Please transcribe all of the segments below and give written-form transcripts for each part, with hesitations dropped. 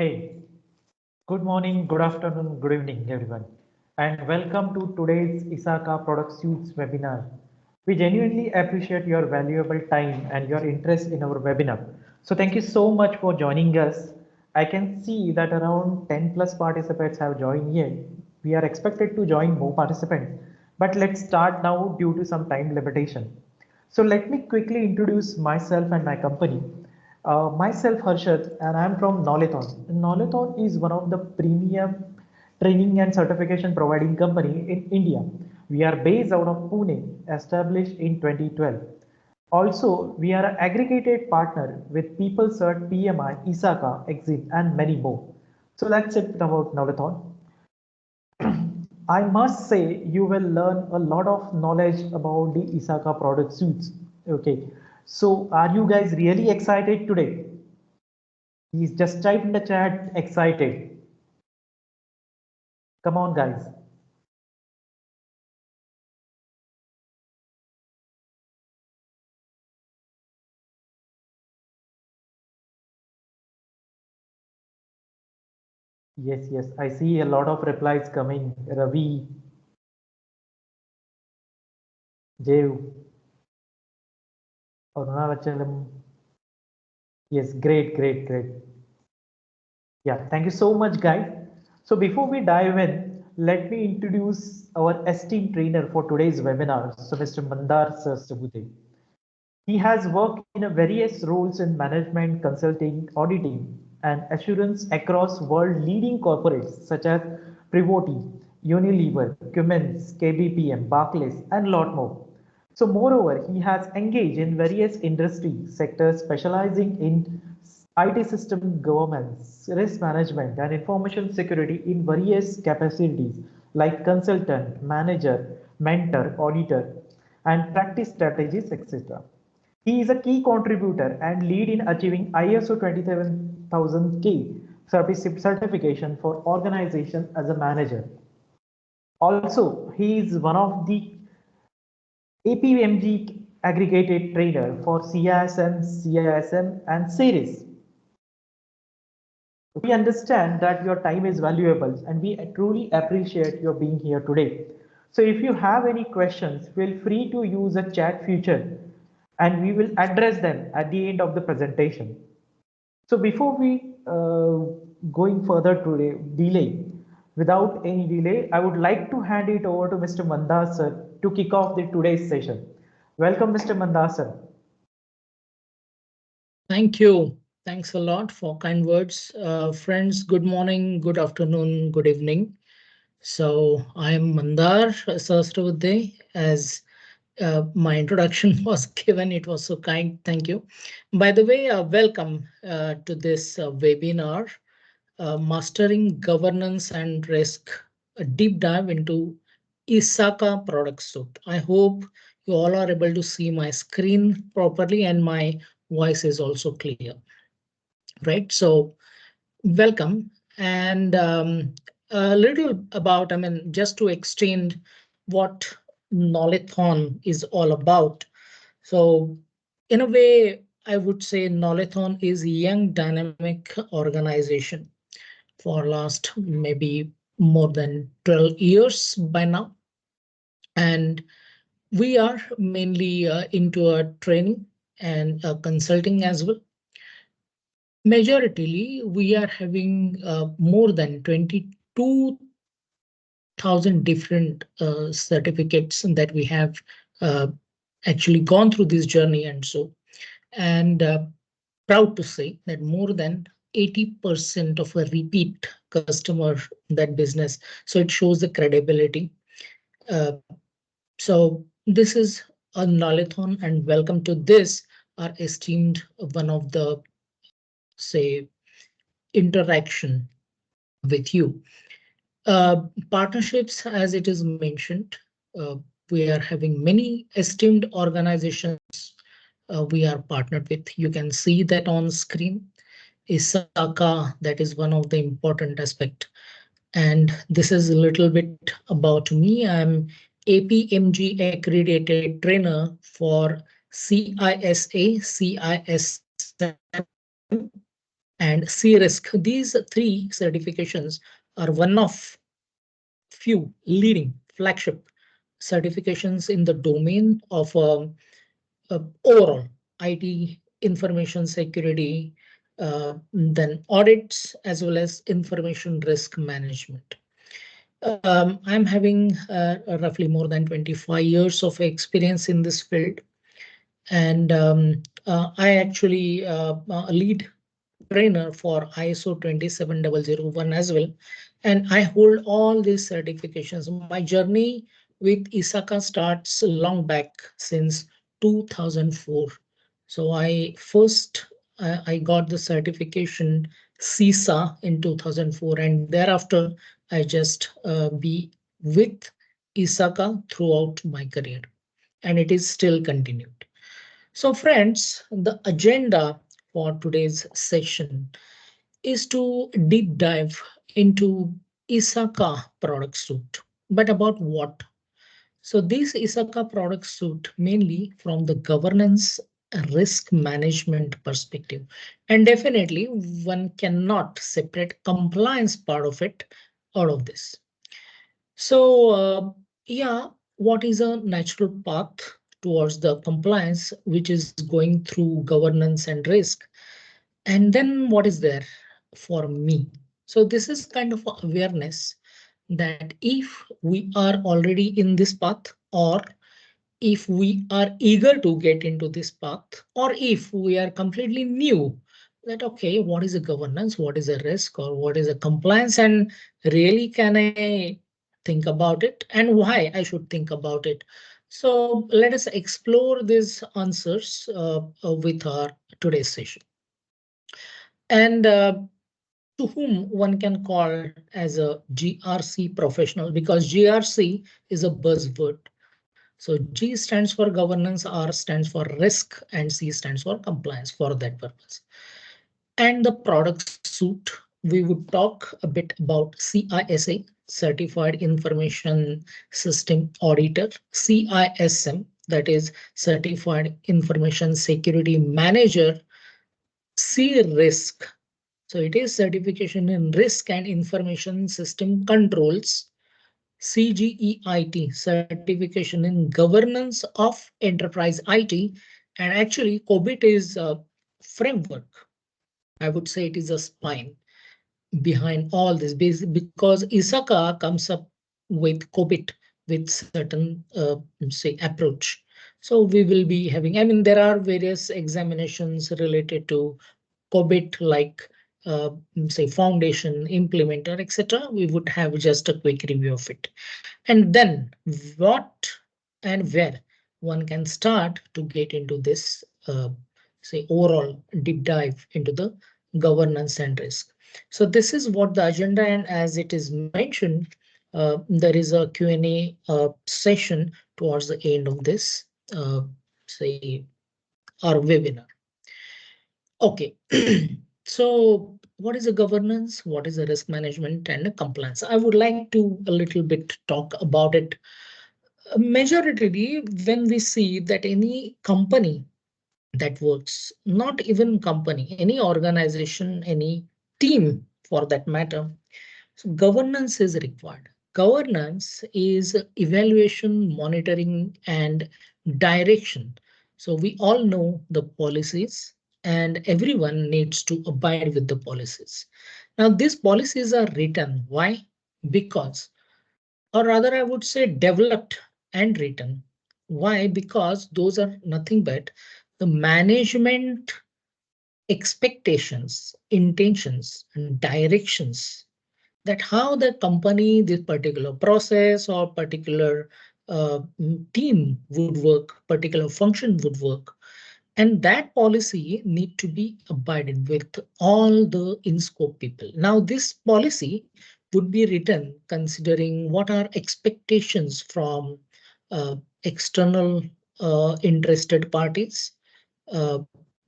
Hey, good morning, good afternoon, good evening, everyone, and welcome to today's ISACA Product Suites webinar. We genuinely appreciate your valuable time and your interest in our webinar. So thank you so much for joining us. I can see that around 10 plus participants have joined here. We are expected to join more participants, but let's start now due to some time limitation. So let me quickly introduce myself and my company. Myself Harshad and I am from Knowlathon. Knowlathon is one of the premium training and certification providing company in India. We are based out of Pune, established in 2012. Also, we are an aggregated partner with PeopleCert, PMI, ISACA, Exit, and many more. So that's it about Knowlathon. I must say you will learn a lot of knowledge about the ISACA product suites. Okay, so are you guys really excited today? He's just typed in the chat excited. Come on, guys. Yes, yes, I see a lot of replies coming. Ravi, Jev, Arunachalam. Yes, great, great, great. Yeah, thank you so much, guys. So before we dive in, let me introduce our esteemed trainer for today's webinar, so Mr. Mandar Sastavute. He has worked in various roles in management, consulting, auditing, and assurance across world-leading corporates such as Privoti, Unilever, Cummins, KBPM, Barclays, and a lot more. So moreover, he has engaged in various industry sectors specializing in IT system governance, risk management, and information security in various capacities like consultant, manager, mentor, auditor, and practice strategies, etc. He is a key contributor and lead in achieving ISO 27000K certification for organization as a manager. Also, he is one of the APMG aggregated trainer for CISM, CISM, and series. We understand that your time is valuable and we truly appreciate your being here today. So if you have any questions, feel free to use a chat feature and we will address them at the end of the presentation. So before we going further today, without any delay, I would like to hand it over to Mr. Mandar sir to kick off the today's session. Welcome, Mr. Mandar sir. Thank you. Thanks a lot for kind words. Friends, good morning, good afternoon, good evening. So I am Mandar Sastravade. As my introduction was given, it was so kind. Thank you. By the way, welcome to this webinar, Mastering Governance and Risk, a deep dive into ISACA product suite. I hope you all are able to see my screen properly and my voice is also clear. Right, so welcome. And a little about, just to extend what Knowlathon is all about. So in a way, I would say Knowlathon is a young dynamic organization for last maybe more than 12 years by now. And we are mainly into a training and consulting as well. Majoritarily, we are having more than 22,000 different certificates that we have actually gone through this journey. And proud to say that more than 80% of a repeat customer that business. So it shows the credibility. So this is a Knowlathon and welcome to this, our esteemed one of the say interaction with you. Partnerships, as it is mentioned, we are having many esteemed organizations we are partnered with. You can see that on screen. ISACA, that is one of the important aspect. And this is a little bit about me. I'm APMG accredited trainer for CISA, CISM, and C risk. These three certifications are one of few leading flagship certifications in the domain of overall IT information security, then audits as well as information risk management. I'm having roughly more than 25 years of experience in this field, and I actually lead trainer for ISO 27001 as well. And I hold all these certifications. My journey with ISACA starts long back since 2004. So I got the certification CISA in 2004, and thereafter I just be with ISACA throughout my career, and it is still continued. So friends, the agenda for today's session is to deep dive into ISACA product suite. But about what? So this ISACA product suite mainly from the governance risk management perspective. And definitely one cannot separate compliance part of it out of this. So yeah, what is a natural path towards the compliance which is going through governance and risk? And then what is there for me? So this is kind of awareness that if we are already in this path, or if we are eager to get into this path, or if we are completely new, that okay, what is a governance, what is a risk, or what is a compliance, and really can I think about it, and why I should think about it. So let us explore these answers with our today's session. And to whom one can call as a GRC professional, because GRC is a buzzword. So G stands for governance, R stands for risk, and C stands for compliance for that purpose. And the product suite, we would talk a bit about CISA, Certified Information System Auditor, CISM, that is Certified Information Security Manager, C risk. So it is certification in risk and information system controls, CGEIT, certification in governance of enterprise IT. And actually, COBIT is a framework. I would say it is a spine behind all this, because ISACA comes up with COBIT with certain say approach. So we will be having, I mean, there are various examinations related to COBIT, like uh, say foundation, implementer, etc. We would have just a quick review of it. And then what and where one can start to get into this, say overall deep dive into the governance and risk. So this is what the agenda, and as it is mentioned, there is a Q&A session towards the end of this, say our webinar. Okay. So what is a governance? What is a risk management and a compliance? I would like to a little bit talk about it. Majority, when we see that any company that works, not even company, any organization, any team for that matter, so governance is required. Governance is evaluation, monitoring, and direction. So we all know the policies, and everyone needs to abide with the policies. Now, these policies are written. Why? Because, or rather, I would say developed and written. Why? Because those are nothing but the management expectations, intentions, and directions, that how the company, this particular process or particular team would work, particular function would work. And that policy need to be abided with all the in-scope people. Now, this policy would be written considering what are expectations from uh, external interested parties,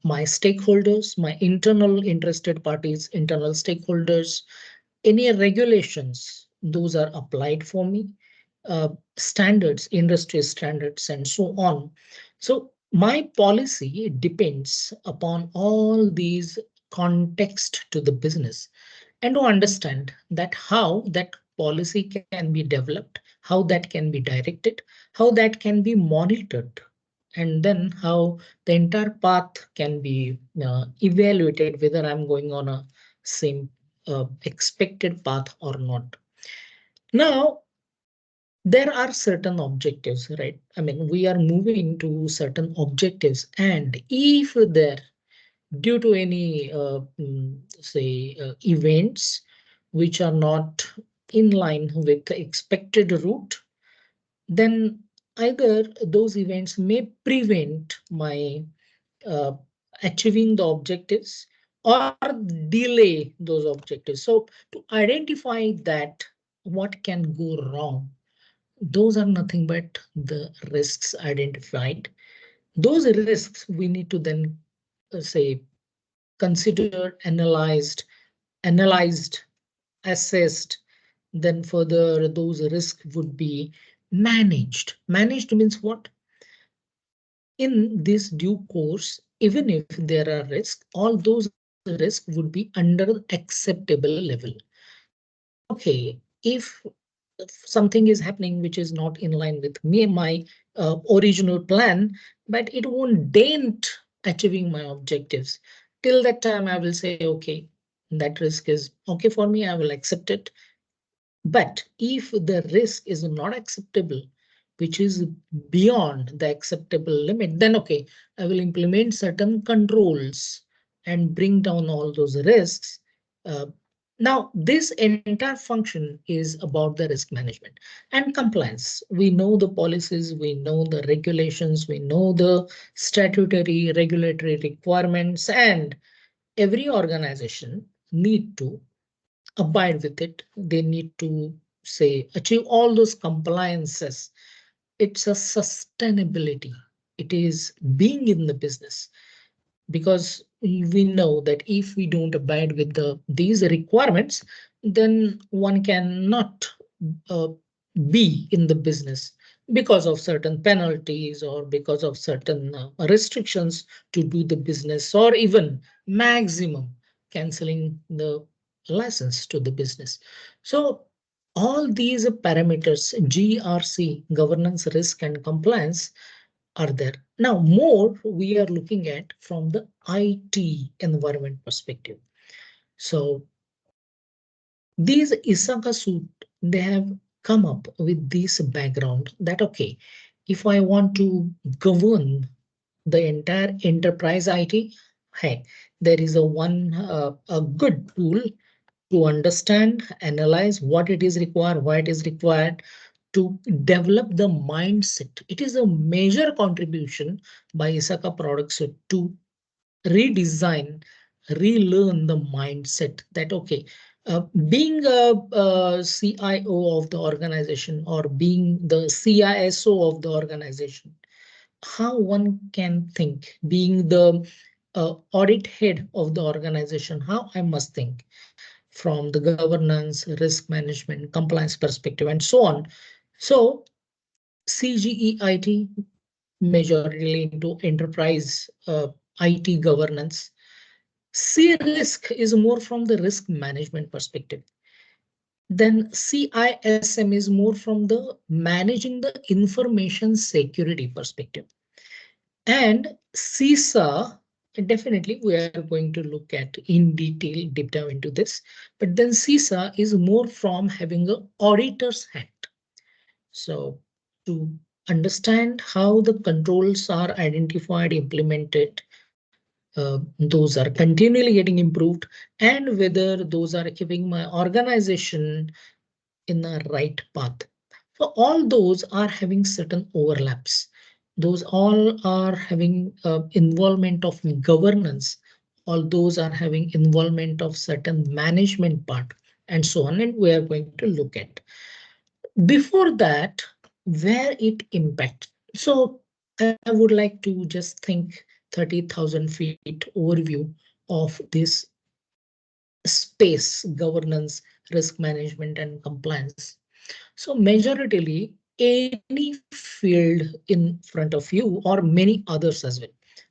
my stakeholders, my internal interested parties, internal stakeholders, any regulations, those are applied for me, standards, industry standards, and so on. So my policy depends upon all these context to the business and to understand that how that policy can be developed, how that can be directed, how that can be monitored, and then how the entire path can be evaluated whether I'm going on a same expected path or not. Now, there are certain objectives, right? I mean, we are moving to certain objectives, and if there, due to any say events which are not in line with the expected route, then either those events may prevent my uh, achieving the objectives or delay those objectives. So to identify that what can go wrong, those are nothing but the risks identified. Those risks we need to then say considered, analyzed, assessed. Then further, those risks would be managed. Managed means what? In this due course, even if there are risks, all those risks would be under acceptable level. So, okay, if something is happening which is not in line with me, my original plan, but it won't dent achieving my objectives. Till that time, I will say, okay, that risk is okay for me, I will accept it. But if the risk is not acceptable, which is beyond the acceptable limit, then okay, I will implement certain controls and bring down all those risks. Uh, Now, this entire function is about the risk management and compliance. We know the policies, we know the regulations, we know the statutory regulatory requirements, and every organization need to abide with it. They need to say achieve all those compliances. It's a sustainability. It is being in the business, because we know that if we don't abide with these requirements, then one cannot uh, be in the business because of certain penalties or because of certain restrictions to do the business, or even maximum canceling the license to the business. So all these parameters, GRC, governance, risk, and compliance, are there. Now, more we are looking at from the IT environment perspective. So these ISACA suit, they have come up with this background that, okay, if I want to govern the entire enterprise IT, hey, there is a good tool to understand, analyze what it is required, why it is required, to develop the mindset. It is a major contribution by ISACA products to redesign, relearn the mindset that, okay, being a CIO of the organization or being the CISO of the organization, how one can think, being the audit head of the organization, how I must think from the governance, risk management, compliance perspective, and so on. So CGEIT majorly into enterprise IT governance. C risk is more from the risk management perspective. Then CISM is more from the managing the information security perspective. And CISA, definitely we are going to look at in detail, deep dive into this. But then CISA is more from having a auditor's hat. So to understand how the controls are identified, implemented, those are continually getting improved, and whether those are keeping my organization in the right path. So all those are having certain overlaps. Those all are having involvement of governance. All those are having involvement of certain management part and so on. And we are going to look at before that where it impacts. So I would like to just think 30,000 feet overview of this space: governance, risk management, and compliance. So majoritarily, any field in front of you or many others as well.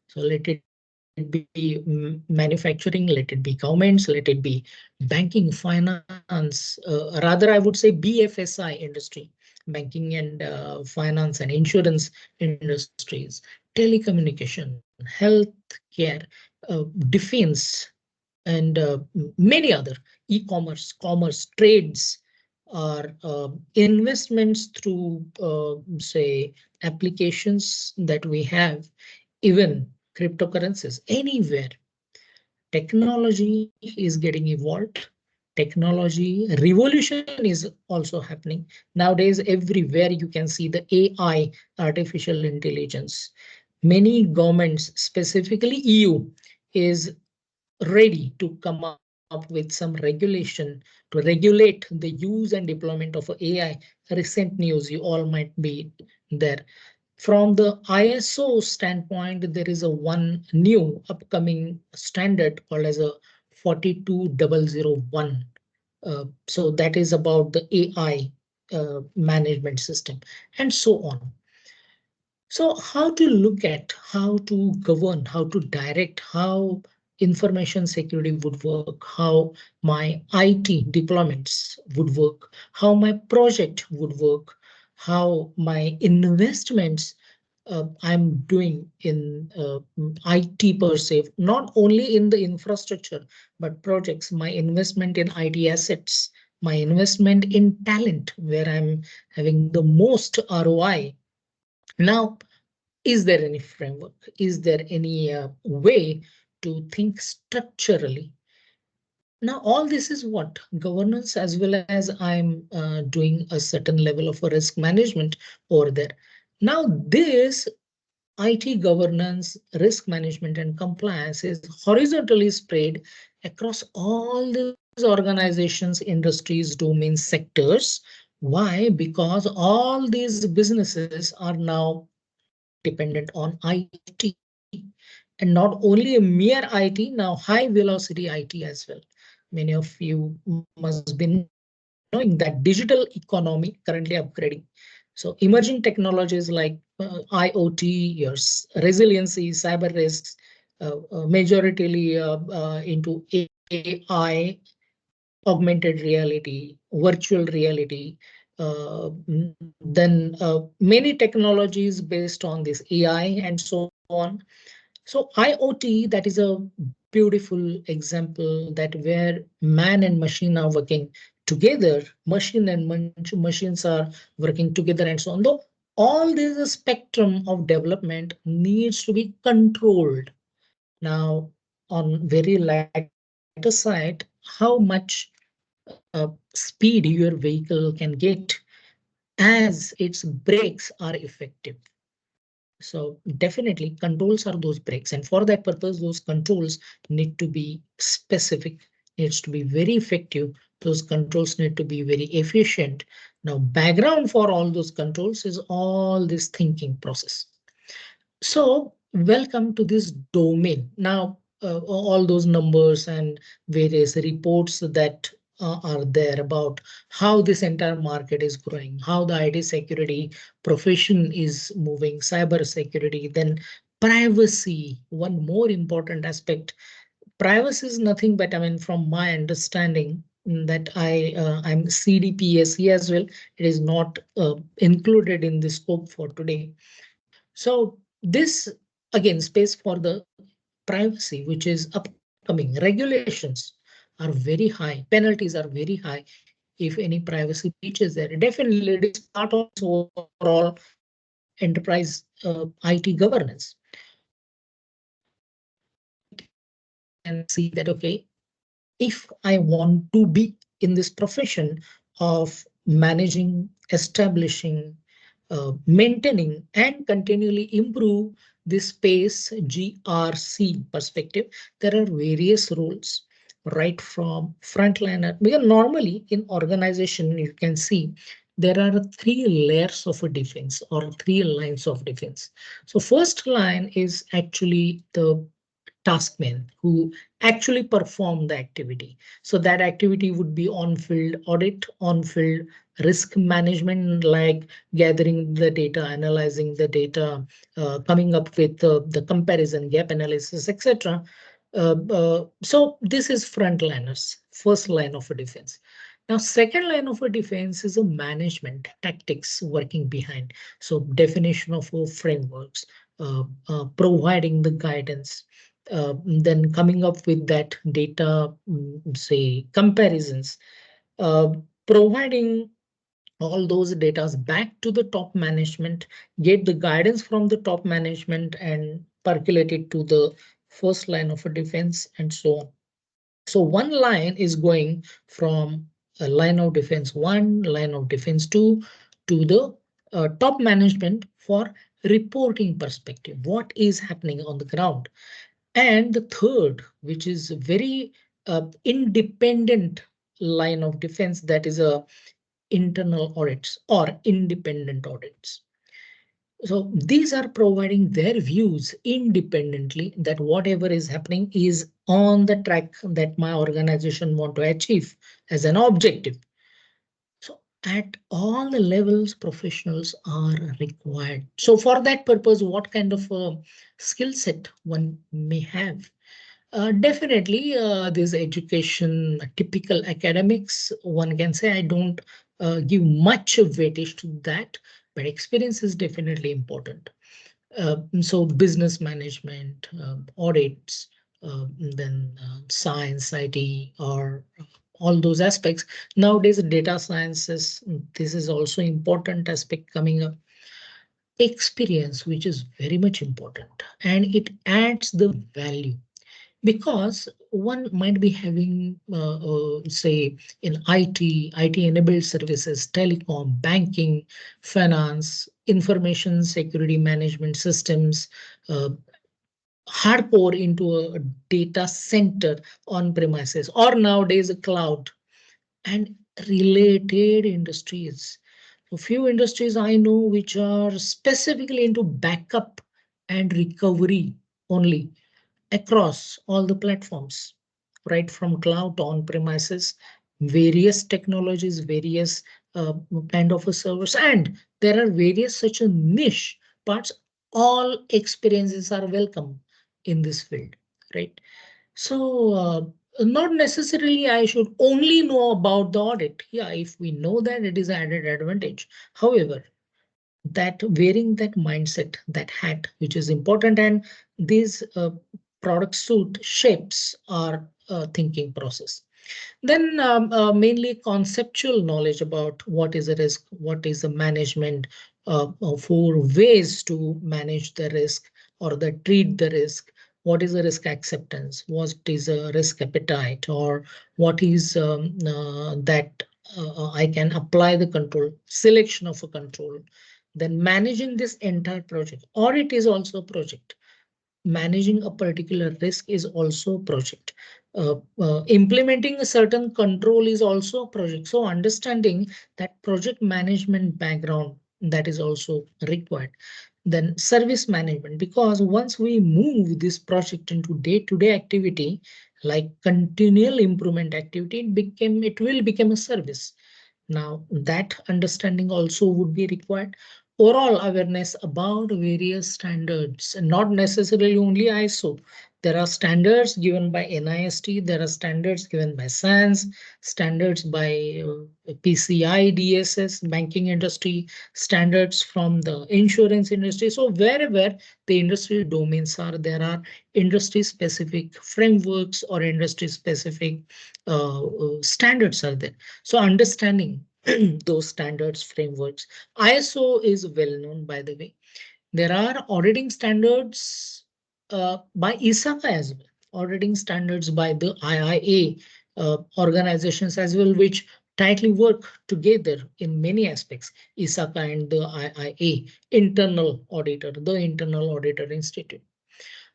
So let it be be manufacturing, let it be governments, let it be banking, finance, rather I would say BFSI industry, banking and finance and insurance industries, telecommunication, healthcare, defense, and many other e-commerce, commerce, trades, or investments through say applications that we have, even cryptocurrencies, anywhere. Technology is getting evolved. Technology revolution is also happening. Nowadays, everywhere you can see the AI, artificial intelligence. Many governments, specifically EU, is ready to come up with some regulation to regulate the use and deployment of AI. Recent news, you all might be there. From the ISO standpoint, there is a one new upcoming standard called as a 42001. So that is about the AI management system and so on. So how to look at, how to govern, how to direct, how information security would work, how my IT deployments would work, how my project would work, how my investments I'm doing in IT per se, not only in the infrastructure, but projects, my investment in IT assets, my investment in talent, where I'm having the most ROI. Now, is there any framework? Is there any way to think structurally? Now, all this is what governance, as well as I'm doing a certain level of a risk management over there. Now, this IT governance, risk management, and compliance is horizontally spread across all these organizations, industries, domains, sectors. Why? Because all these businesses are now dependent on IT, and not only a mere IT, now high velocity IT as well. Many of you must be knowing that digital economy currently upgrading. So emerging technologies like IoT, your resiliency, cyber risks, majoritarily into AI, augmented reality, virtual reality, then many technologies based on this AI and so on. So IoT, that is a beautiful example that where man and machine are working together, machine and machines are working together and so on. Though all this spectrum of development needs to be controlled. Now, on very lighter side, how much speed your vehicle can get as its brakes are effective. So definitely controls are those brakes. And for that purpose, those controls need to be specific, needs to be very effective. Those controls need to be very efficient. Now, background for all those controls is all this thinking process. So welcome to this domain. Now, all those numbers and various reports that are there about how this entire market is growing, how the IT security profession is moving, cyber security, then privacy. One more important aspect, privacy is nothing but, I mean, from my understanding, that I'm CDPSE as well. It is not included in the scope for today. So this again space for the privacy, which is upcoming. Regulations are very high, penalties are very high if any privacy breaches there. Definitely, it is part of this overall enterprise IT governance. So definitely we can see that, okay, if I want to be in this profession of managing, establishing, maintaining, and continually improve this space GRC perspective, there are various roles right from frontliner. Because normally in organization, you can see there are three layers of a defense or three lines of defense. So first line is actually the taskmen who actually perform the activity. So that activity would be on-field audit, on-field risk management, like gathering the data, analyzing the data, coming up with the comparison, gap analysis, etc. So this is frontliners, first line of a defense. Now, second line of a defense is a management tactics working behind. So definition of frameworks, providing the guidance, then coming up with that data, say comparisons, uh, providing all those datas back to the top management, get the guidance from the top management and percolate it to the first line of a defense and so on. So one line is going from a line of defense one, line of defense two to the top management for reporting perspective. What is happening on the ground? And the third, which is very independent line of defense, that is a internal audits or independent audits. So these are providing their views independently that whatever is happening is on the track that my organization want to achieve as an objective. So at all the levels, professionals are required. So for that purpose, what kind of a skill set one may have? Definitely, this education, typical academics, one can say I don't give much weightage to that, but experience is definitely important. So business management, audits, then science, IT, or all those aspects. Nowadays, data sciences, this is also important aspect coming up. Experience, which is very much important, and it adds the value because one might be having, say, in IT enabled services, telecom, banking, finance, information security management systems, uh, hardcore into a data center on premises, or nowadays a cloud and related industries. A few industries I know which are specifically into backup and recovery only across all the platforms, right from cloud to on-premises, various technologies, various kind of a servers, and there are various such a niche parts. All experiences are welcome in this field, right? So not necessarily I should only know about the audit. Yeah, if we know that, it is added advantage. However, that wearing that mindset, that hat, which is important, and these product suit shapes our thinking process. Then mainly conceptual knowledge about what is a risk, what is the management, for ways to manage the risk or the treat the risk. What is the risk acceptance? What is a risk appetite? Or what is that I can apply the control, selection of a control. Then managing this entire project, or it is also a project. Managing a particular risk is also a project. Implementing a certain control is also a project. So understanding that project management background, that is also required. Then service management, because once we move this project into day-to-day activity, like continual improvement activity, it will become a service. Now, that understanding also would be required. Overall awareness about various standards, and not necessarily only ISO. There are standards given by NIST, there are standards given by SANS, standards by PCI, DSS, banking industry, standards from the insurance industry. So wherever the industry domains are, there are industry specific frameworks or industry specific standards are there. So understanding those standards frameworks. ISO is well known, by the way. There are auditing standards by ISACA as well, auditing standards by the IIA organizations as well, which tightly work together in many aspects. ISACA and the IIA, internal auditor institute.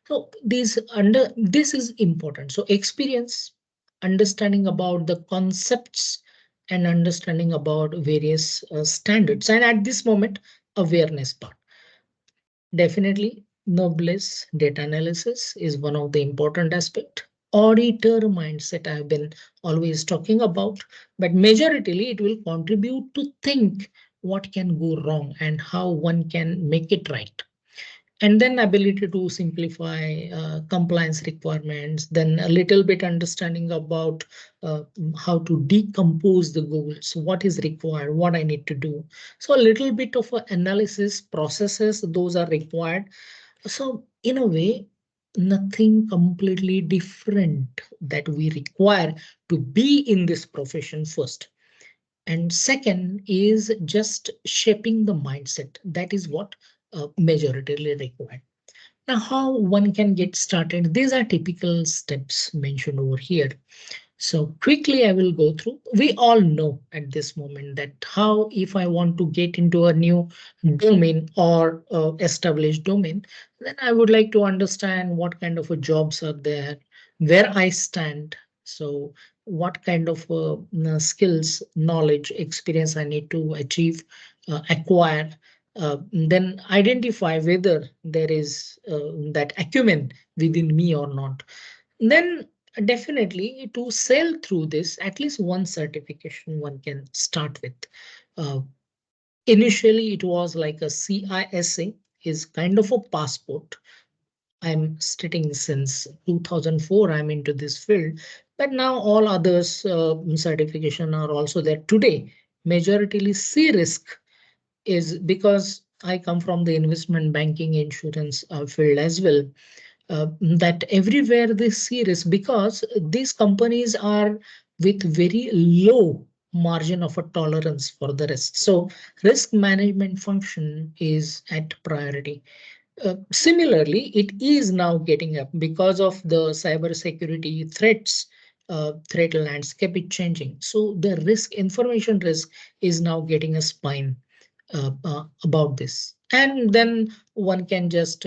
So this is important. So experience, understanding about the concepts, and understanding about various standards. And at this moment, awareness part. Definitely, Noblesse data analysis is one of the important aspect. Auditor mindset I've been always talking about, but majoritarily it will contribute to think what can go wrong and how one can make it right. And then ability to simplify compliance requirements, then a little bit understanding about how to decompose the goals, what is required, what I need to do. So a little bit of a analysis processes, those are required. So in a way, nothing completely different that we require to be in this profession first. And second is just shaping the mindset. That is what majoritarily required. Now, how one can get started? These are typical steps mentioned over here. So quickly I will go through. We all know at this moment that how if I want to get into a new domain or established domain, then I would like to understand what kind of a jobs are there, where I stand. So what kind of skills, knowledge, experience I need to achieve, acquire. Then identify whether there is that acumen within me or not. Then definitely to sail through this, at least one certification one can start with. Uh, Initially, it was like a CISA is kind of a passport. I'm studying since 2004. I'm into this field, but now all others certification are also there today. Majoritarily C risk is because I come from the investment banking insurance field as well, that everywhere they see risk because these companies are with very low margin of a tolerance for the risk. So risk management function is at priority. Similarly, it is now getting up because of the cyber security threats. Threat landscape is changing. So the risk, information risk, is now getting a spine about this. And then one can just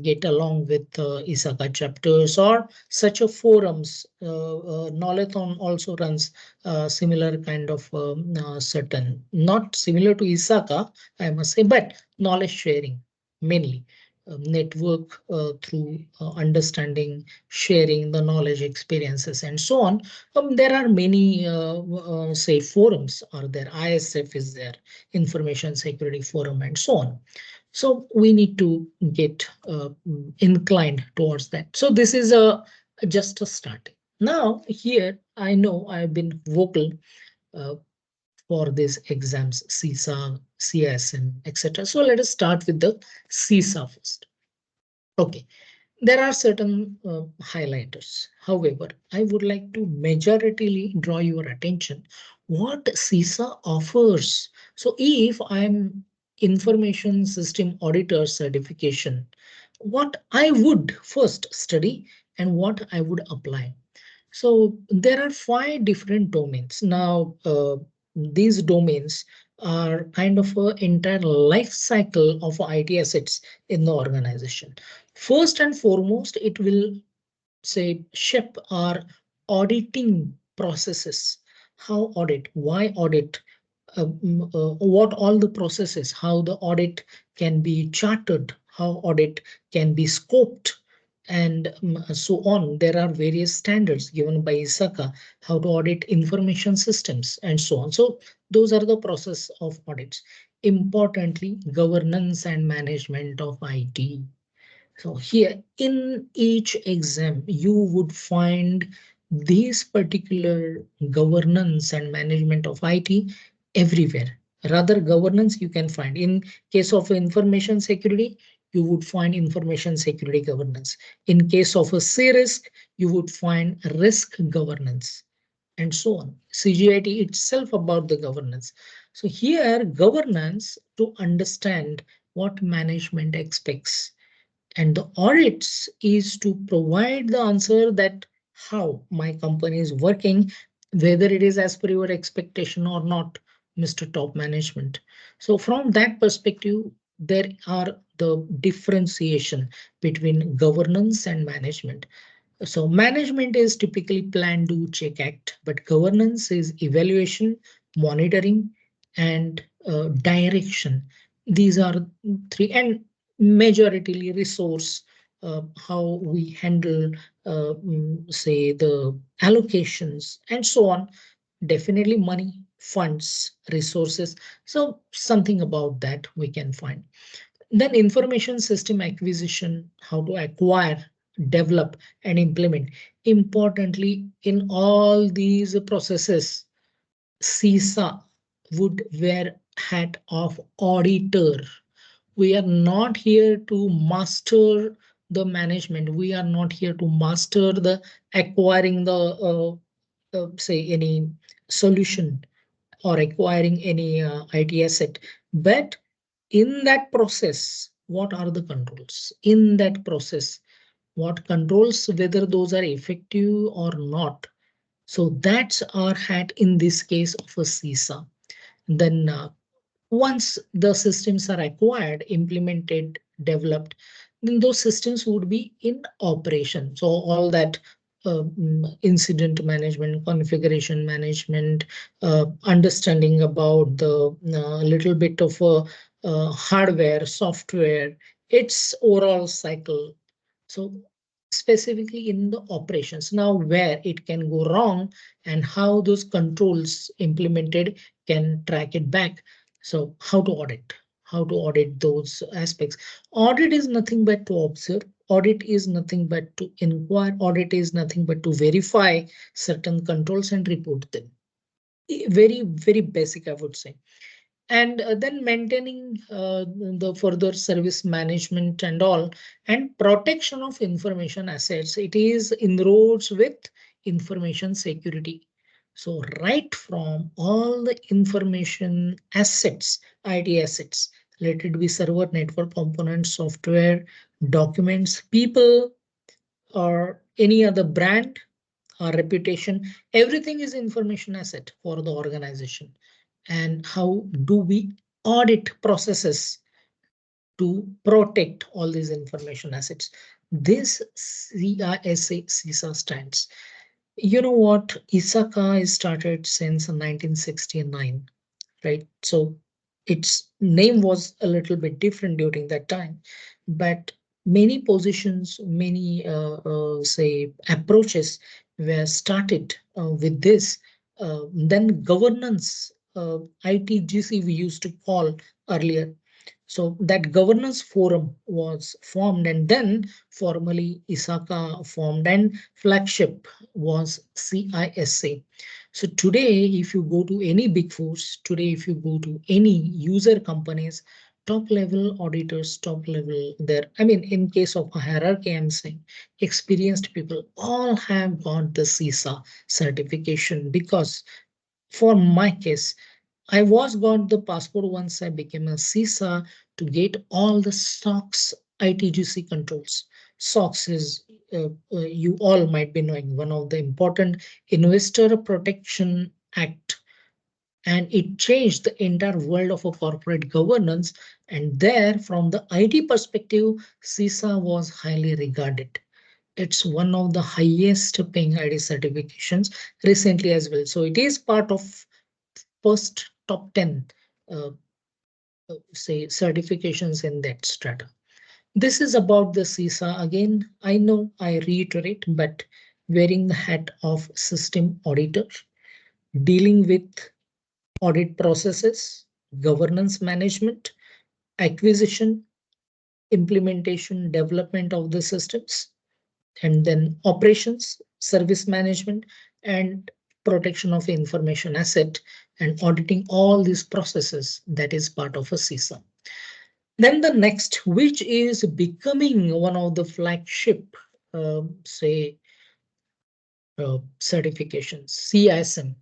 get along with ISACA chapters or such a forums. Knowlathon also runs similar kind of certain, not similar to ISACA, I must say, but knowledge sharing mainly. Network through understanding, sharing the knowledge, experiences, and so on. There are many, say, forums are there. ISF is there, Information Security Forum, and so on. So we need to get inclined towards that. So this is a just a start. Now here I know I've been vocal uh, for these exams, CISA, CSM, etc. So let us start with the CISA first. Okay, there are certain highlighters. However, I would like to majoritarily draw your attention what CISA offers. So if I'm information system auditor certification, what I would first study and what I would apply. So there are five different domains. Now, these domains are kind of an entire life cycle of IT assets in the organization. First and foremost, it will say shape our auditing processes. How audit? Why audit? What all the processes, how the audit can be chartered, how audit can be scoped, and so on. There are various standards given by ISACA, how to audit information systems, and so on. So those are the process of audits. Importantly, governance and management of IT. So here in each exam, you would find this particular governance and management of IT everywhere. Rather, governance you can find in case of information security, you would find information security governance. In case of a C risk, you would find risk governance and so on. CGIT itself about the governance. So here governance to understand what management expects, and the audits is to provide the answer that how my company is working, whether it is as per your expectation or not, Mr. Top Management. So from that perspective, there are the differentiation between governance and management. So management is typically plan, do, check, act, but governance is evaluation, monitoring, and direction. These are three. And majority resource, how we handle, say, the allocations and so on. Definitely money, funds, resources. So something about that we can find. Then information system acquisition, how to acquire, develop, and implement. Importantly, in all these processes, CISA would wear hat of auditor. We are not here to master the management. We are not here to master the acquiring the say any solution or acquiring any IT asset. But in that process, what are the controls? In that process, what controls whether those are effective or not? So that's our hat in this case of a CISA. Then once the systems are acquired, implemented, developed, then those systems would be in operation. So all that incident management, configuration management, understanding about the little bit of hardware, software, its overall cycle. So specifically in the operations, now where it can go wrong and how those controls implemented can track it back. So how to audit? How to audit those aspects? Audit is nothing but to observe. Audit is nothing but to inquire. Audit is nothing but to verify certain controls and report them. Very, very basic, I would say. And then maintaining the further service management and all, and protection of information assets. It is inroads with information security. So right from all the information assets, IT assets, let it be server, network components, software, documents, people, or any other brand or reputation, everything is information asset for the organization. And how do we audit processes to protect all these information assets? This CISA stands. You know what? ISACA is started since 1969, right? So its name was a little bit different during that time, but many positions, many say approaches were started with this. Then governance, ITGC we used to call earlier. So that governance forum was formed, and then formally ISACA formed, and flagship was CISA. So today, if you go to any big fours, today, if you go to any user companies, top level auditors, top level there, I mean, in case of a hierarchy, I'm saying experienced people all have got the CISA certification. Because for my case, I was got the passport once I became a CISA to get all the SOX ITGC controls. SOX is, you all might be knowing, one of the important Investor Protection Act, and it changed the entire world of a corporate governance. And there, from the IT perspective, CISA was highly regarded. It's one of the highest paying ID certifications recently as well. So it is part of first top 10 uh, say certifications in that strata. This is about the CISA. Again, I know I reiterate, but wearing the hat of system auditor, dealing with audit processes, governance management, acquisition, implementation, development of the systems, and then operations, service management, and protection of information asset, and auditing all these processes. That is part of a CISA. Then the next, which is becoming one of the flagship, say, certifications, CISM,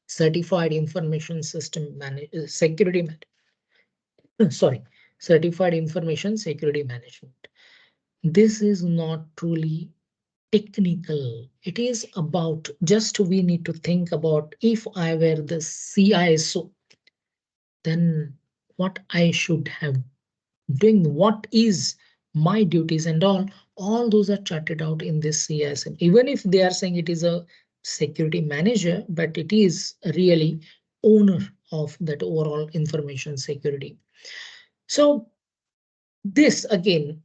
Certified Information System Security sorry, Certified Information Security Management. This is not truly technical. It is about, just we need to think about, if I were the CISO, then what I should have doing, what is my duties and all those are charted out in this CISM. Even if they are saying it is a security manager, but it is really owner of that overall information security. So This again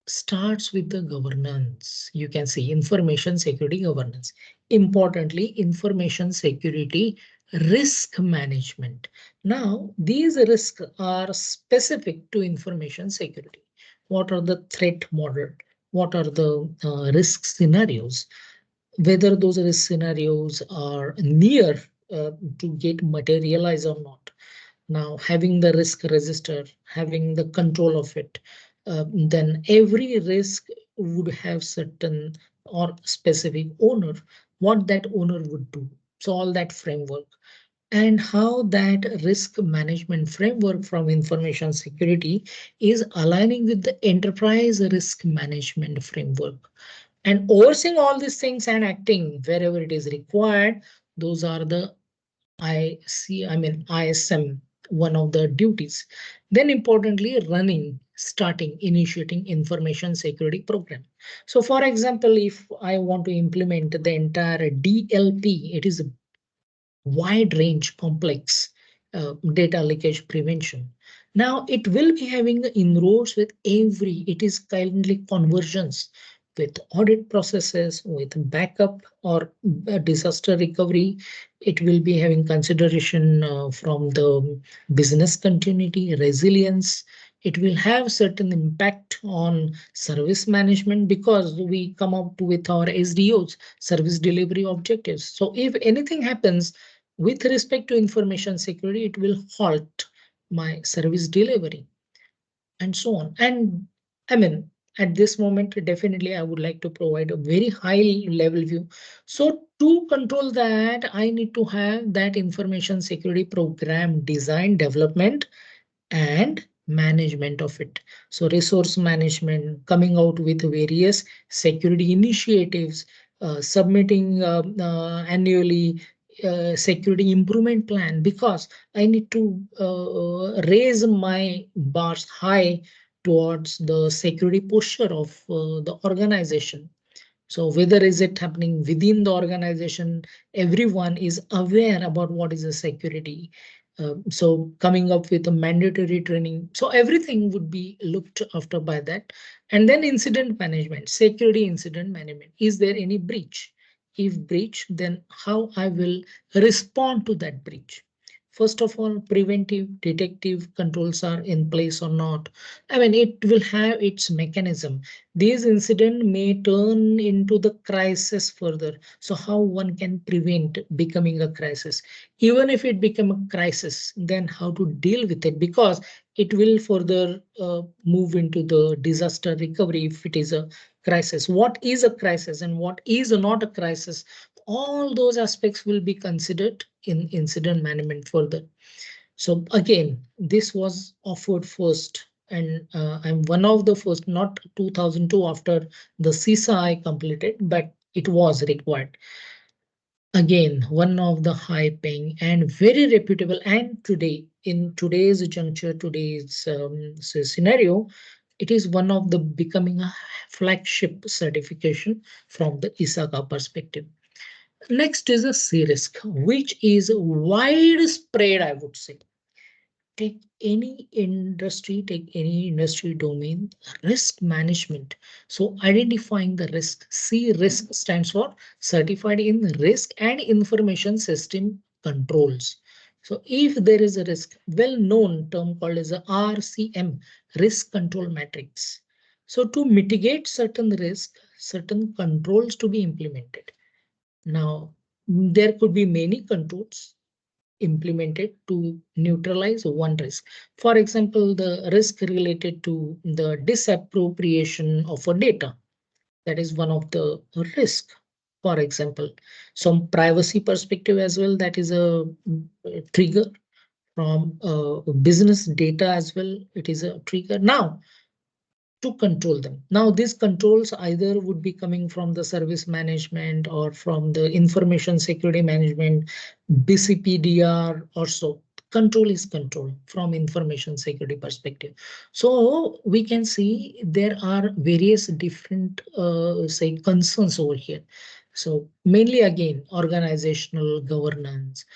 starts with the governance. You can see information security governance. Importantly, information security risk management. Now, these risks are specific to information security. What are the threat model? What are the risk scenarios? Whether those risk scenarios are near to get materialized or not. Now, having the risk register, having the control of it, then every risk would have certain or specific owner, what that owner would do. So all that framework and how that risk management framework from information security is aligning with the enterprise risk management framework and overseeing all these things and acting wherever it is required. Those are the ISM, one of the duties. Then importantly, initiating information security program. So for example, if I want to implement the entire DLP, it is a wide range complex data leakage prevention. Now it will be having inroads with it is kindly conversions with audit processes, with backup or disaster recovery. It will be having consideration from the business continuity, resilience. It will have certain impact on service management because we come up with our SDOs, service delivery objectives. So if anything happens, with respect to information security, it will halt my service delivery and so on. And I mean, at this moment, definitely I would like to provide a very high level view. So to control that, I need to have that information security program design, development, and management of it. So resource management, coming out with various security initiatives, submitting annually security improvement plan because I need to raise my bars high towards the security posture of the organization. So whether is it happening within the organization, everyone is aware about what is the security. So coming up with a mandatory training. So everything would be looked after by that. And then incident management, security incident management. Is there any breach? If breach, then how I will respond to that breach. First of all, preventive, detective controls are in place or not. I mean, it will have its mechanism. These incidents may turn into the crisis further. So how one can prevent becoming a crisis? Even if it become a crisis, then how to deal with it? Because it will further move into the disaster recovery if it is a crisis. What is a crisis and what is not a crisis? All those aspects will be considered in incident management further. So again, this was offered first, and I'm one of the first, not 2002 after the CISA I completed, but it was required. Again, one of the high paying and very reputable, and today, in today's juncture, today's scenario, it is one of the becoming a flagship certification from the ISACA perspective. Next is a C risk, which is widespread, I would say. Take any industry domain, risk management. So identifying the risk. C risk stands for certified in risk and information system controls. So if there is a risk, well known term called as a RCM, risk control matrix. So to mitigate certain risk, certain controls to be implemented. Now, there could be many controls implemented to neutralize one risk. For example, the risk related to the disappropriation of a data. That is one of the risk. For example, some privacy perspective as well. That is a trigger from business data as well. It is a trigger. Now, to control them. Now, these controls either would be coming from the service management or from the information security management, BCPDR or so. Control is control from information security perspective. So we can see there are various different say concerns over here. So mainly again, organizational governance,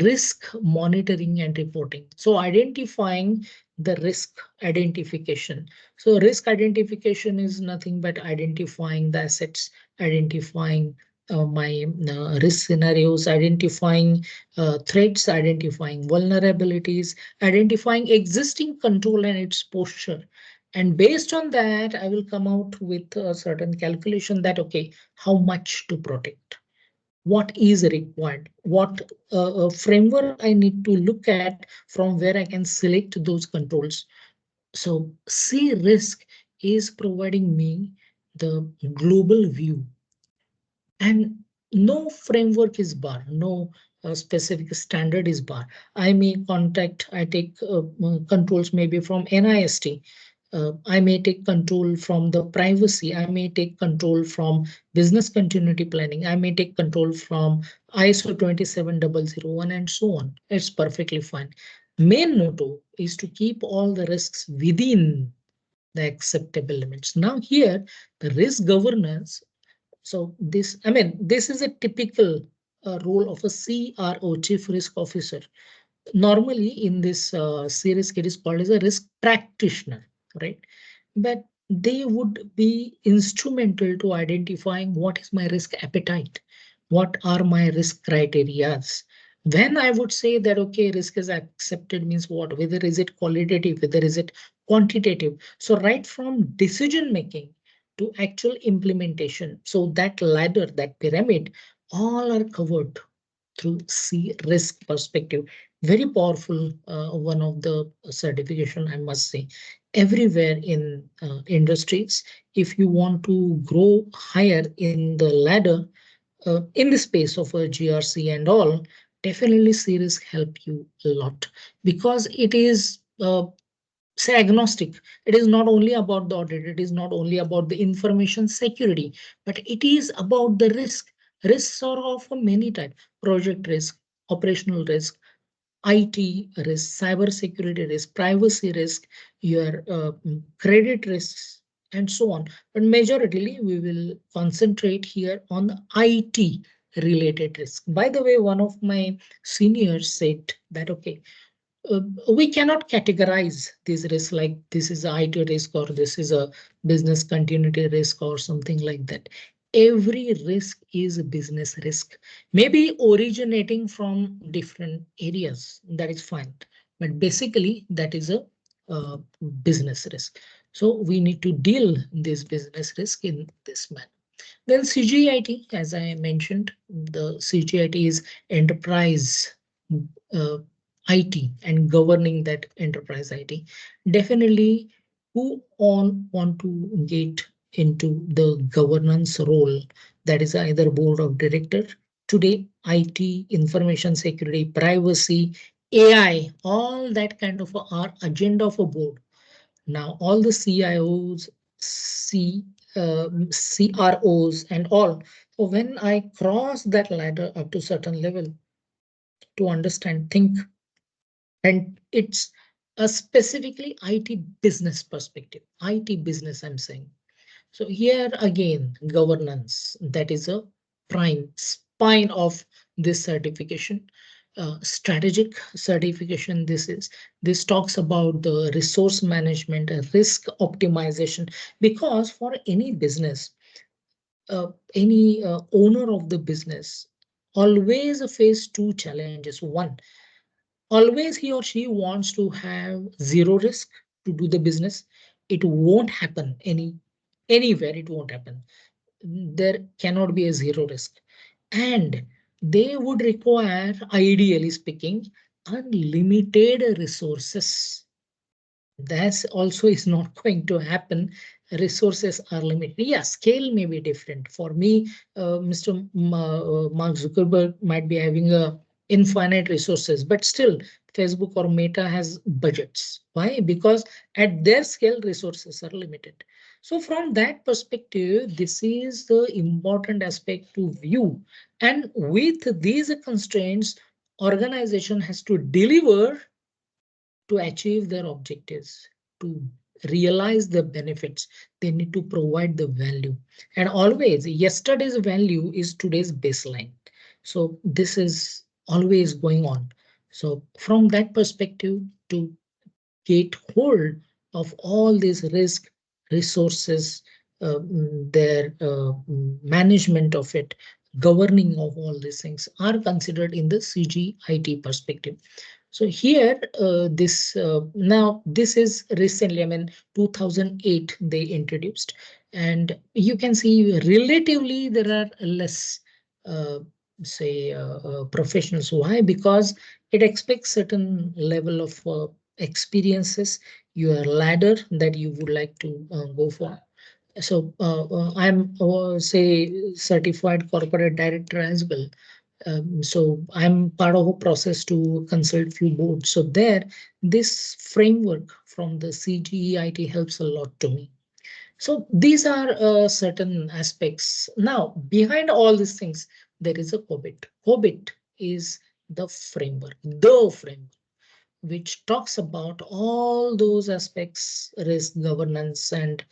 risk monitoring and reporting. So identifying the risk identification. So risk identification is nothing but identifying the assets, identifying my risk scenarios, identifying threats, identifying vulnerabilities, identifying existing control and its posture. And based on that, I will come out with a certain calculation that, okay, how much to protect, what is required, what framework I need to look at from where I can select those controls. So C risk is providing me the global view, and no framework is bar, no specific standard is bar. I may contact, I take controls maybe from NIST. I may take control from the privacy. I may take control from business continuity planning. I may take control from ISO 27001 and so on. It's perfectly fine. Main motto is to keep all the risks within the acceptable limits. Now here, the risk governance, so this, I mean, this is a typical role of a CRO, Chief Risk Officer. Normally in this series, it is called as a risk practitioner, right? But they would be instrumental to identifying what is my risk appetite, what are my risk criterias. When I would say that, okay, risk is accepted means what? Whether is it qualitative, whether is it quantitative. So right from decision making to actual implementation. So that ladder, that pyramid, all are covered through C risk perspective. Very powerful, one of the certification, I must say. Everywhere in industries, if you want to grow higher in the ladder, in the space of a GRC and all, definitely C risk help you a lot, because it is say agnostic. It is not only about the audit, it is not only about the information security, but it is about the risk. Risks are of many types: project risk, operational risk, IT risk, cyber security risk, privacy risk, your credit risks, and so on. But majorly, we will concentrate here on the IT related risk. By the way, one of my seniors said that, okay, uh, we cannot categorize these risks like this is a IT risk or this is a business continuity risk or something like that. Every risk is a business risk, maybe originating from different areas. That is fine, but basically that is a uh, business risk. So we need to deal this business risk in this manner. Then CGIT, as I mentioned, the CGIT is enterprise uh, IT and governing that enterprise IT. Definitely, who on want to get into the governance role, that is either board of director. Today, IT, information security, privacy, AI, all that kind of our agenda for board. Now, all the CIOs, CROs, and all. So when I cross that ladder up to certain level to understand, think, and it's a specifically IT business perspective. IT business, I'm saying. So here again, governance, that is a prime spine of this certification. Strategic certification, this talks about the resource management, risk optimization, because for any business, any owner of the business always face two challenges. One, always he or she wants to have zero risk to do the business. It won't happen anywhere, it won't happen. There cannot be a zero risk, and they would require, ideally speaking, unlimited resources. That's also is not going to happen. Resources are limited. Yeah, scale may be different. For me, Mr. Mark Zuckerberg might be having a infinite resources, but still Facebook or Meta has budgets. Why? Because at their scale, resources are limited. So from that perspective, this is the important aspect to view. And with these constraints, organization has to deliver to achieve their objectives, to realize the benefits. They need to provide the value. And always, yesterday's value is today's baseline. So this is always going on. So from that perspective, to get hold of all these risk resources, their management of it, governing of all these things are considered in the CGIT perspective. So here, now this is recently, I mean, 2008 they introduced, and you can see relatively there are less, uh, professionals. Why? Because it expects certain level of experiences, your ladder that you would like to go for. So I'm say certified corporate director as well. So I'm part of a process to consult few boards. So there, this framework from the CGEIT helps a lot to me. So these are certain aspects. Now, behind all these things, there is a COBIT. COBIT is the framework which talks about all those aspects, risk governance and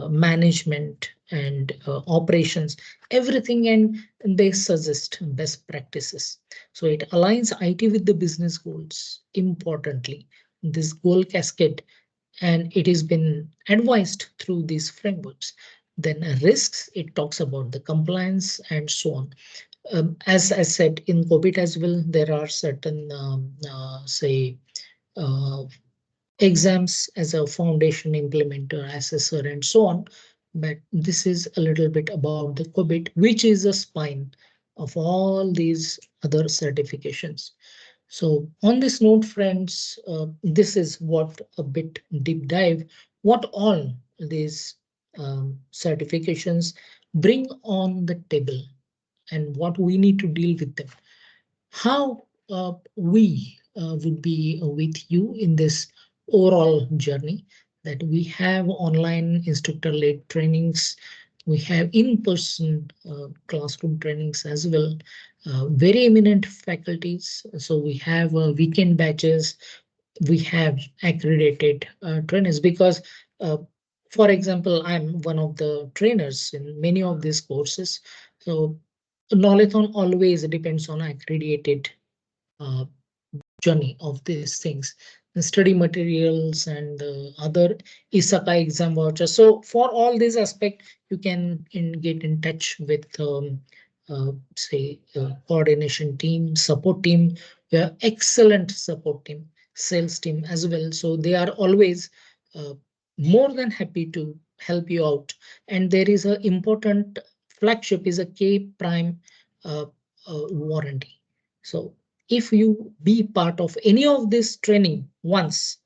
management and operations, everything, and they suggest best practices. So it aligns IT with the business goals. Importantly, this goal cascade, and it has been advised through these frameworks. Then risks, it talks about the compliance and so on. As I said in COVID as well, there are certain uh, exams as a foundation implementer, assessor, and so on. But this is a little bit about the COBIT, which is the spine of all these other certifications. So on this note, friends, this is what a bit deep dive, what all these certifications bring on the table and what we need to deal with them, how we would be with you in this overall journey, that we have online instructor-led trainings, we have in-person classroom trainings as well, very eminent faculties. So we have weekend batches, we have accredited trainers because, uh, for example, I'm one of the trainers in many of these courses. So Knowlathon always depends on accredited uh, journey of these things, the study materials and the other ISACA exam vouchers. So for all these aspects, you can get in touch with coordination team, support team. We have excellent support team, sales team as well. So they are always uh, more than happy to help you out. And there is a important flagship is a K prime uh, warranty. So if you be part of any of this training once,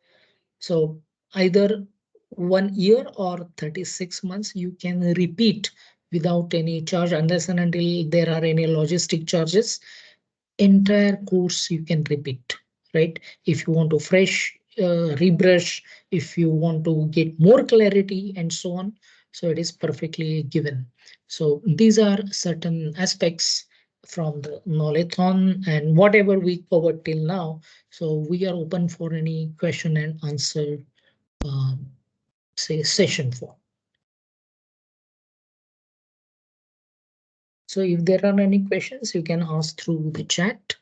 so either 1 year or 36 months, you can repeat without any charge, unless and until there are any logistic charges. Entire course you can repeat, right? If you want to fresh rebrush, if you want to get more clarity and so on, so it is perfectly given. So these are certain aspects from the knowledgeathon and whatever we covered till now. So we are open for any question and answer, um, say session for. So if there are any questions, you can ask through the chat.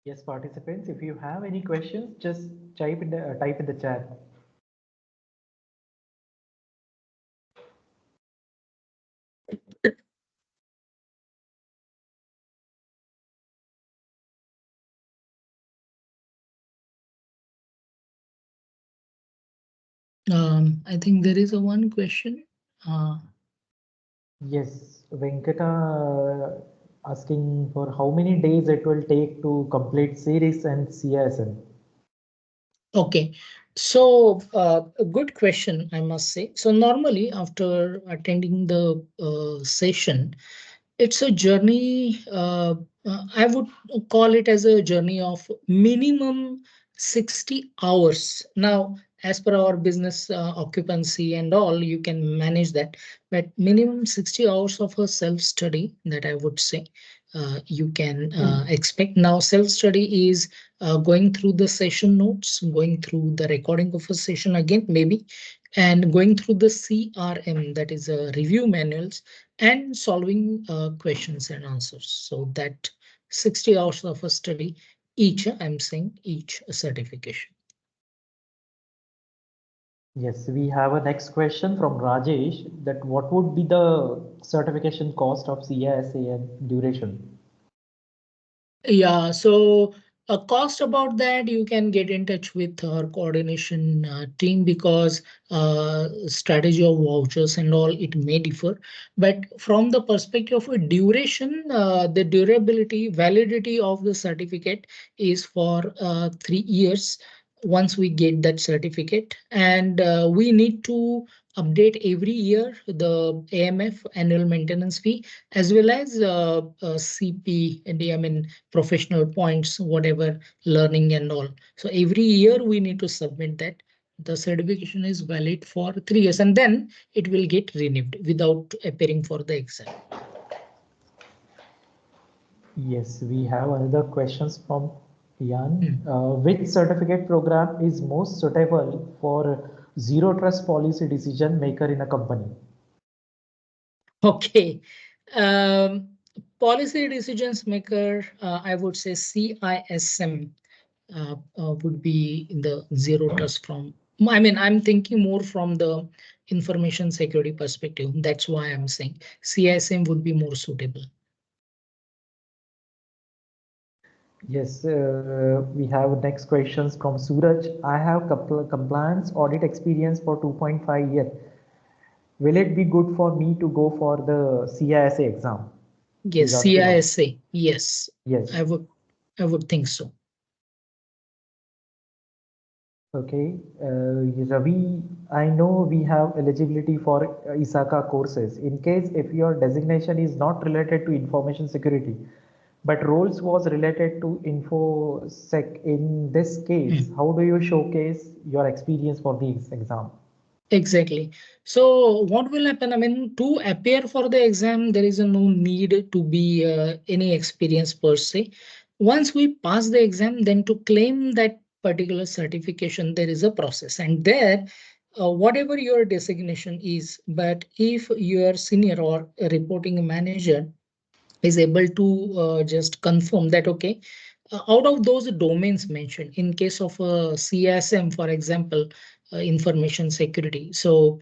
Yes, participants, if you have any questions, just type in the chat. I think there is a one question. Uh, Yes, Venkata asking for how many days it will take to complete series and CSN. Okay, so a good question, I must say. So normally after attending the session, it's a journey. I would call it as a journey of minimum 60 hours. Now, as per our business occupancy and all, you can manage that, but minimum 60 hours of a self-study that I would say you can expect. Now, self-study is going through the session notes, going through the recording of a session again, maybe, and going through the CRM, that is a review manuals, and solving questions and answers. So that 60 hours of a study. Each, I'm saying each certification. Yes, we have a next question from Rajesh that what would be the certification cost of CISA and duration? Yeah, so a cost about that, you can get in touch with our coordination team because strategy of vouchers and all, it may differ. But from the perspective of duration, the durability, validity of the certificate is for 3 years once we get that certificate. And we need to update every year the AMF, annual maintenance fee, as well as CP, and I mean professional points, whatever learning and all. So every year we need to submit that. The certification is valid for 3 years and then it will get renewed without appearing for the exam. Yes, we have another questions from Ian. Hmm. Which certificate program is most suitable for zero trust policy decision maker in a company? Okay. Um, Policy decisions maker, I would say CISM would be in the zero trust from. I mean, I'm thinking more from the information security perspective. That's why I'm saying CISM would be more suitable. Yes, we have next questions from Suraj. I have compliance audit experience for 2.5 years. Will it be good for me to go for the CISA exam? He's Yes, asking about. CISA. Yes, Yes. I would. I would think so. Okay. Ravi, I know we have eligibility for ISACA courses. In case if your designation is not related to information security, but roles was related to infosec, in this case, Hmm. how do you showcase your experience for this exam? Exactly. So what will happen? I mean, to appear for the exam, there is no need to be any experience per se. Once we pass the exam, then to claim that particular certification, there is a process. And there, whatever your designation is, but if your senior or a reporting manager is able to just confirm that, okay, out of those domains mentioned, in case of CSM, for example, information security. So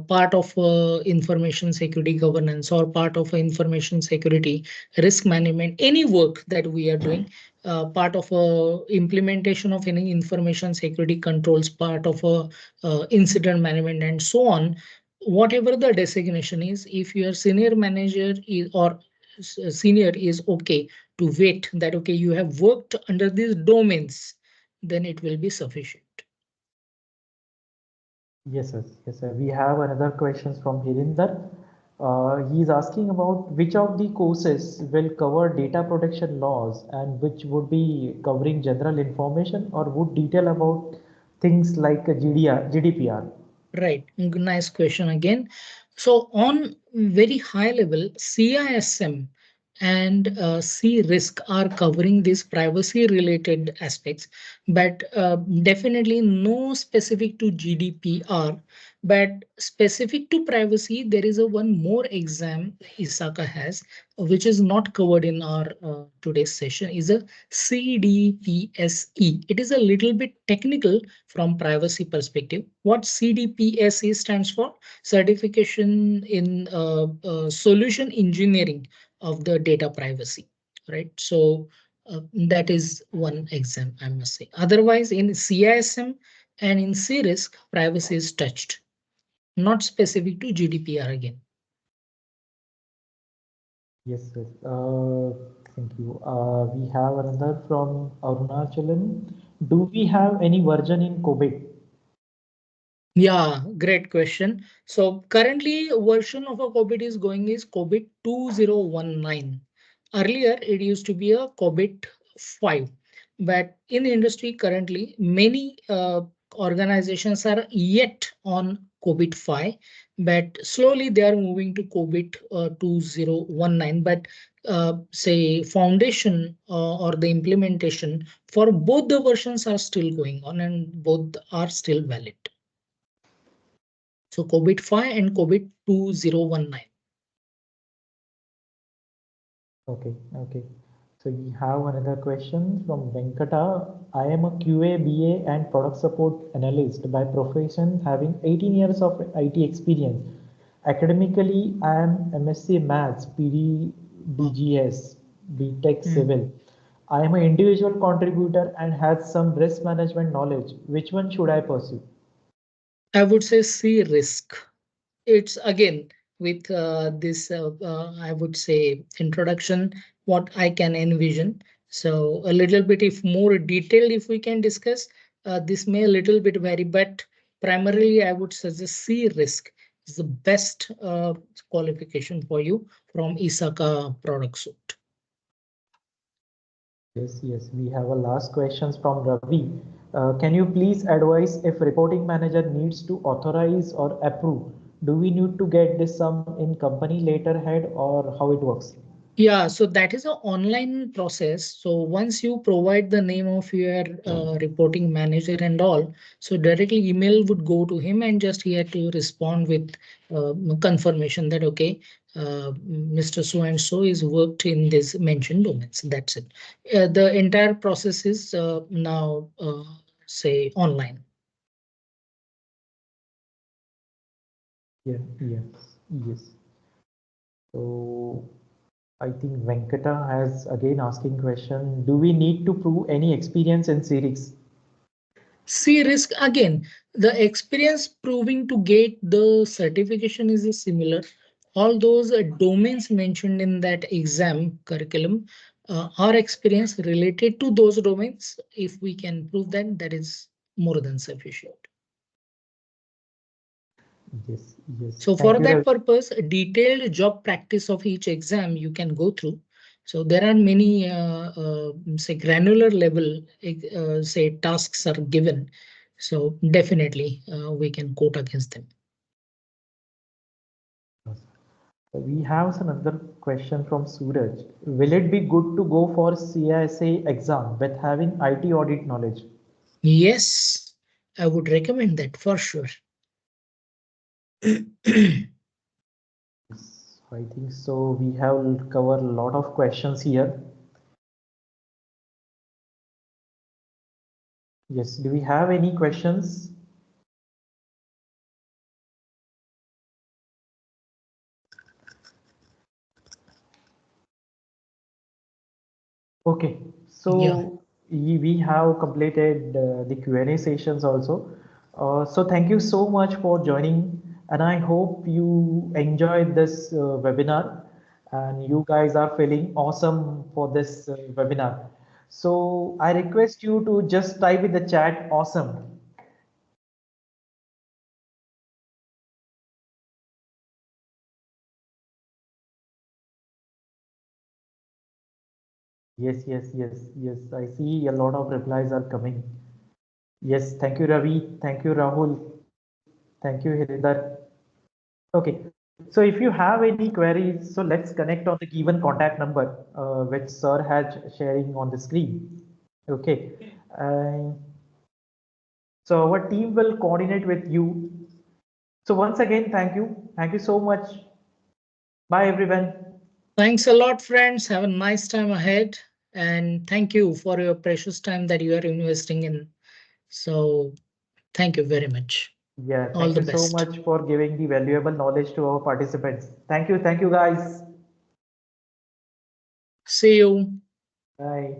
part of information security governance or part of information security risk management, any work that we are doing, part of implementation of any information security controls, part of incident management and so on. Whatever the designation is, if your senior manager is or senior is okay to wait that, okay, you have worked under these domains, then it will be sufficient. Yes, sir. Yes, sir. We have another questions from Hirinder. He is asking about which of the courses will cover data protection laws and which would be covering general information or would detail about things like GDPR. Right. Nice question again. So on very high level, CISM and C risk are covering these privacy related aspects, but definitely no specific to GDPR. But specific to privacy, there is a one more exam ISACA has, which is not covered in our today's session, is a CDPSE. It is a little bit technical from privacy perspective. What CDPSE stands for? Certification in solution engineering of the data privacy, right? So that is one exam, I must say. Otherwise, in CISM and in CRISC, privacy is touched, not specific to GDPR again. Yes, yes. Thank you. We have another from Arunachalam. Do we have any version in COVID? Yeah, great question. So currently version of a COVID is going is COVID 2019. Earlier it used to be a COVID 5. But in the industry currently, many organizations are yet on COVID 5, but slowly they are moving to COVID 2019. But say foundation or the implementation for both the versions are still going on and both are still valid. So COVID 5 and COVID 2019. Okay, okay. So we have another question from Venkata. I am a QA, BA and product support analyst by profession, having 18 years of IT experience. Academically, I am MSc Maths, PD, DGS, BTech Mm. Civil. I am an individual contributor and has some risk management knowledge. Which one should I pursue? I would say C risk. It's again with this, I would say, introduction, what I can envision. So a little bit, if more detailed, if we can discuss, this may a little bit vary, but primarily I would suggest C risk is the best qualification for you from ISACA product suite. Yes, yes. We have a last questions from Ravi. Can you please advise if reporting manager needs to authorize or approve? Do we need to get this some in company letterhead or how it works? Yeah, so that is an online process. So once you provide the name of your reporting manager and all, so directly email would go to him and just he had to respond with confirmation that okay, Mr. So and so is worked in this mentioned domains. That's it. The entire process is now say online. Yeah, yes, yes. So I think Venkata has again asking question. Do we need to prove any experience in series? C risk again, the experience proving to get the certification is similar. All those domains mentioned in that exam curriculum are experience related to those domains. If we can prove that, that is more than sufficient. Yes, yes. So Thank for you, that Ravi. purpose, a detailed job practice of each exam you can go through. So there are many say granular level say tasks are given. So definitely we can quote against them. We have another question from Suraj. Will it be good to go for CISA exam with having IT audit knowledge? Yes, I would recommend that for sure. Yes, I think so. We have covered a lot of questions here. Yes, do we have any questions? Okay, Yeah. so we have completed the Q&A sessions also. So thank you so much for joining, and I hope you enjoyed this webinar and you guys are feeling awesome for this webinar. So I request you to just type in the chat awesome. Yes, yes, yes, yes. I see a lot of replies are coming. Yes, thank you, Ravi. Thank you, Rahul. Thank you, Hirinder. Okay, so if you have any queries, so let's connect on the given contact number, which Sir has sharing on the screen. Okay, and so our team will coordinate with you. So once again, thank you. Thank you so much. Bye, everyone. Thanks a lot, friends. Have a nice time ahead. And thank you for your precious time that you are investing in. So thank you very much. Yeah, All thank the you so best. much for giving the valuable knowledge to our participants. Thank you, guys. See you. Bye.